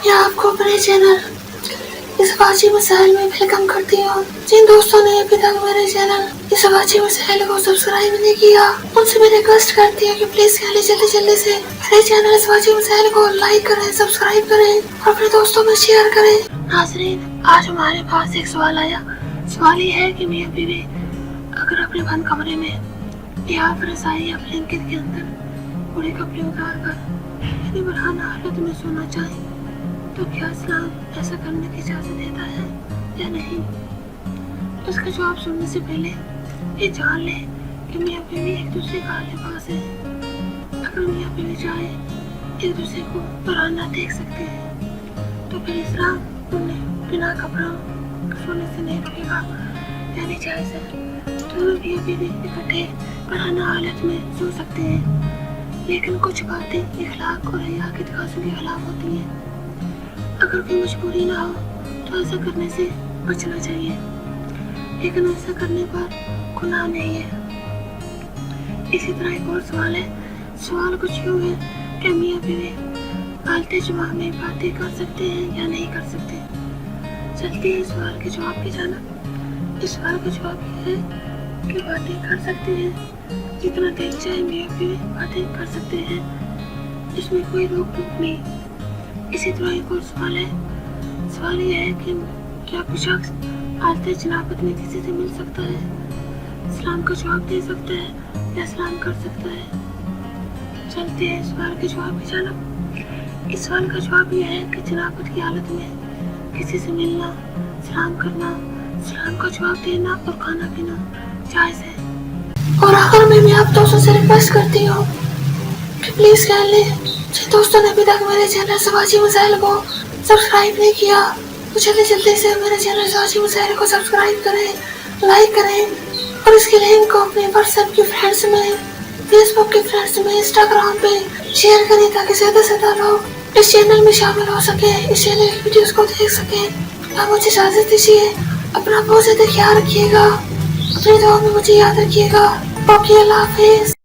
मैं आपको अपने चैनल इस वाची मिसाइल में वेलकम करती हूँ। जिन दोस्तों ने अभी तक मेरे चैनल इस वाची मिसाइल को सब्सक्राइब नहीं किया, उनसे मैं रिक्वेस्ट करती हूँ कि प्लीज जल्दी से मेरे चैनल इस वाची मिसाइल को लाइक करें, सब्सक्राइब करें और अपने दोस्तों में शेयर करें। नाज़रीन, आज हमारे पास एक सवाल आया। सवाल ये है कि मियां बीवी अगर अपने बंद कमरे में या फिर रज़ाई या ब्लैंकेट के अंदर पूरे कपड़े उतार कर यदि बरहाना हालत में सोना चाहे तो क्या इस्लाम ऐसा करने की इजाज़त देता है या नहीं? इसका जवाब सुनने से पहले ये जान ले कि मियां बीवी एक दूसरे का लिबास है। अगर मियां बीवी चाहे एक दूसरे को बरहाना देख सकते हैं तो फिर इस्लाम उन्हें बिना कपड़ों सोने से नहीं रोकेगा, यानी जायज़ है। दोनों मियां बीवी इकट्ठे बरहाना हालत में सो सकते हैं, लेकिन कुछ बातें इखलाक और हया के तकाज़ों के खिलाफ होती हैं। अगर कोई मजबूरी ना हो तो ऐसा करने से बचना चाहिए, लेकिन ऐसा करने पर गुनाह नहीं है। इसी तरह एक और सवाल है। सवाल कुछ यूँ है कि मियां बीवी आलते जुमा में बातें कर सकते हैं या नहीं कर सकते। चलते हैं इस सवाल के जवाब की जानिब। इस सवाल का जवाब ये है कि बातें कर सकते हैं, जितना देर चाहे मियां बीवी बातें कर सकते हैं, इसमें कोई रोक टोक नहीं। इसी तरह एक और सवाल है। सवाल यह है कि क्या कोई शख्स हालते जनाबत में किसी से मिल सकता है, इस्लाम का जवाब दे सकता है या इस्लाम कर सकता है। चलते हैं इस सवाल के जवाब की जानिब। इस सवाल का जवाब यह है कि जनाबत की हालत में किसी से मिलना, सलाम करना, सलाम का जवाब देना और खाना पीना जायज़ है। और आखिर में मैं आप दोस्तों से रिक्वेस्ट करती हूँ कि प्लीज कह लें जिन दोस्तों ने अभी तक मेरे चैनल सवाची मिसाइल को सब्सक्राइब नहीं किया तो जल्दी से मेरे चैनल सवाची मिसाइल को सब्सक्राइब करें, लाइक करें और इसके लिंक को अपने व्हाट्सएप के फ्रेंड्स में, फेसबुक के फ्रेंड्स में, इंस्टाग्राम पे शेयर करें ताकि ज्यादा से ज्यादा लोग इस चैनल में शामिल हो सके, इस चैनल की वीडियोस को देख सकें। आप मुझे इजाजत दीजिए। अपना बहुत ज्यादा ख्याल रखिएगा, अपनी दुआ में मुझे याद रखिएगा। ओके, अल्लाह हाफिज।